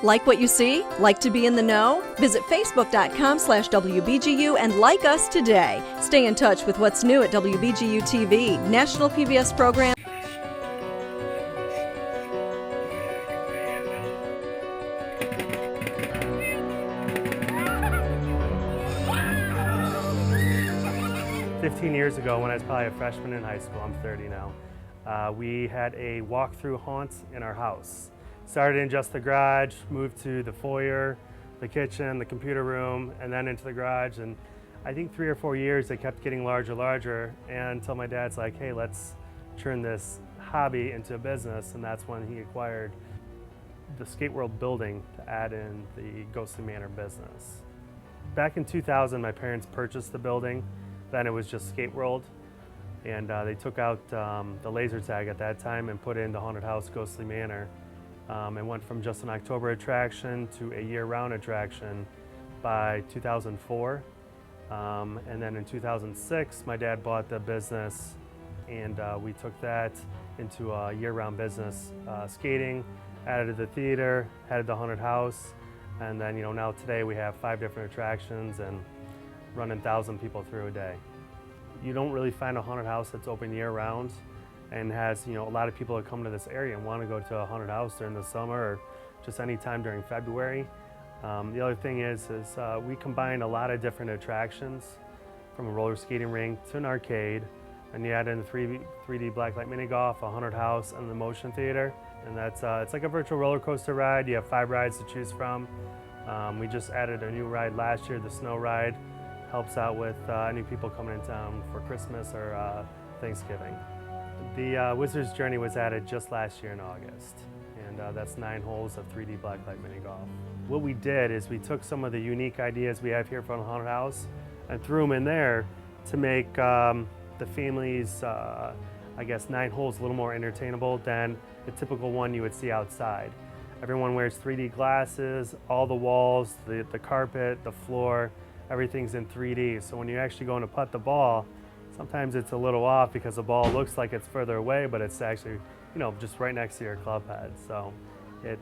Like what you see? Like to be in the know? Visit facebook.com/WBGU and like us today. Stay in touch with what's new at WBGU-TV, national PBS program. Years ago, when I was probably a freshman in high school, I'm 30 now, we had a walk-through haunt in our house. Started in just the garage, moved to the foyer, the kitchen, the computer room, and then into the garage. And I think 3 or 4 years, it kept getting larger, until my dad's like, hey, let's turn this hobby into a business. And that's when he acquired the Skate World building to add in the Ghostly Manor business. Back in 2000, my parents purchased the building. Then it was just Skate World, and they took out the laser tag at that time and put in the haunted house Ghostly Manor. It went from just an October attraction to a year-round attraction by 2004. And then in 2006, my dad bought the business, and we took that into a year-round business. Skating, added the theater, added the haunted house, and then now today we have 5 different attractions and running 1,000 people through a day. You don't really find a haunted house that's open year-round and has a lot of people that come to this area and want to go to a haunted house during the summer or just any time during February. The other thing is we combine a lot of different attractions, from a roller skating rink to an arcade, and you add in the 3D blacklight mini golf, a haunted house, and the motion theater. And that's it's like a virtual roller coaster ride. You have 5 rides to choose from. We just added a new ride last year, the snow ride. Helps out with any people coming in town for Christmas or Thanksgiving. The Wizard's Journey was added just last year in August, and that's 9 holes of 3D blacklight mini golf. What we did is we took some of the unique ideas we have here from the haunted house and threw them in there to make the family's, 9 holes a little more entertainable than the typical one you would see outside. Everyone wears 3D glasses, all the walls, the carpet, the floor, everything's in 3D. So when you actually go in to putt the ball, sometimes it's a little off because the ball looks like it's further away, but it's actually, just right next to your club head. So it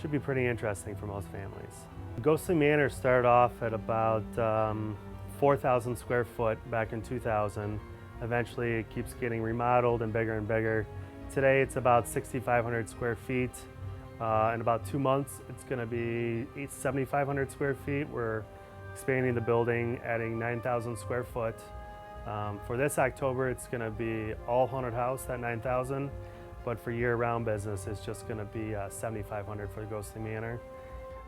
should be pretty interesting for most families. Ghostly Manor started off at about 4,000 square foot back in 2000. Eventually it keeps getting remodeled and bigger. Today it's about 6,500 square feet. In about 2 months, it's going to be 7,500 square feet. We're expanding the building, adding 9,000 square foot. For this October, it's going to be all haunted house at 9,000, but for year-round business, it's just going to be 7,500 for the Ghostly Manor.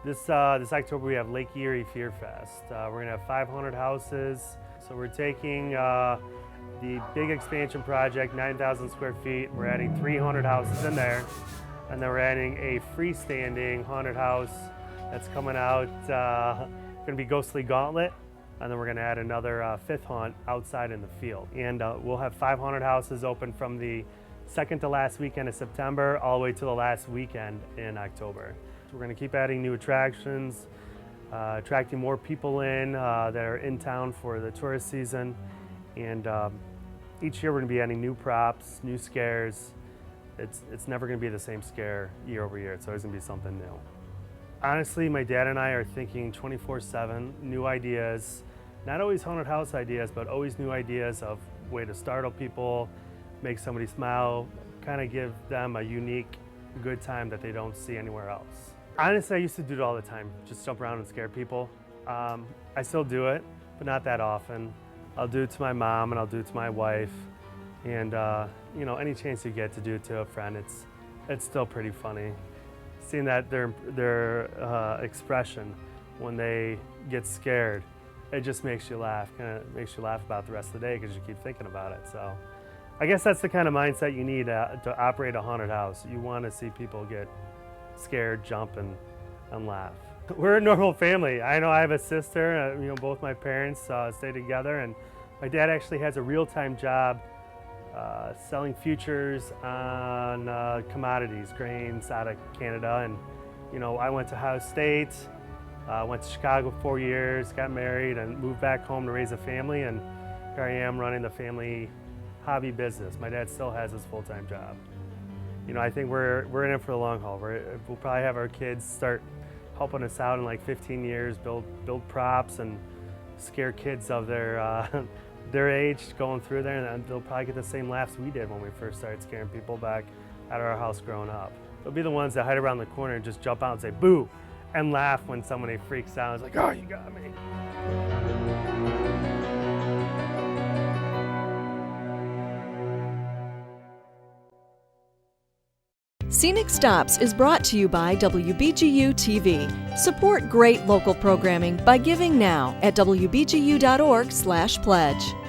This October, we have Lake Erie Fear Fest. We're going to have 5 haunted houses. So we're taking the big expansion project, 9,000 square feet. We're adding 3 haunted houses in there. And then we're adding a freestanding haunted house that's coming out, going to be Ghostly Gauntlet. And then we're going to add another 5th haunt outside in the field. And we'll have 5 haunted houses open from the second to last weekend of September all the way to the last weekend in October. So we're going to keep adding new attractions, attracting more people in that are in town for the tourist season. And each year we're going to be adding new props, new scares. It's never going to be the same scare year over year. It's always going to be something new. Honestly, my dad and I are thinking 24/7, new ideas, not always haunted house ideas, but always new ideas of way to startle people, make somebody smile, kind of give them a unique, good time that they don't see anywhere else. Honestly, I used to do it all the time, just jump around and scare people. I still do it, but not that often. I'll do it to my mom and I'll do it to my wife. And any chance you get to do it to a friend, it's still pretty funny. Seeing that their expression when they get scared, it just makes you laugh. Kind of makes you laugh about the rest of the day because you keep thinking about it. So, I guess that's the kind of mindset you need to operate a haunted house. You want to see people get scared, jump, and laugh. We're a normal family. I know I have a sister. Both my parents stay together, and my dad actually has a real-time job selling futures on commodities, grains out of Canada. And I went to Ohio State, went to Chicago for 4 years, got married, and moved back home to raise a family. And here I am running the family hobby business. My dad still has his full-time job. I think we're in it for the long haul. We'll probably have our kids start helping us out in like 15 years, build props and scare kids of their their age going through there, and they'll probably get the same laughs we did when we first started scaring people back at our house growing up. They'll be the ones that hide around the corner and just jump out and say boo and laugh when somebody freaks out. It's like, oh, you got me. Scenic Stops is brought to you by WBGU-TV. Support great local programming by giving now at wbgu.org/pledge.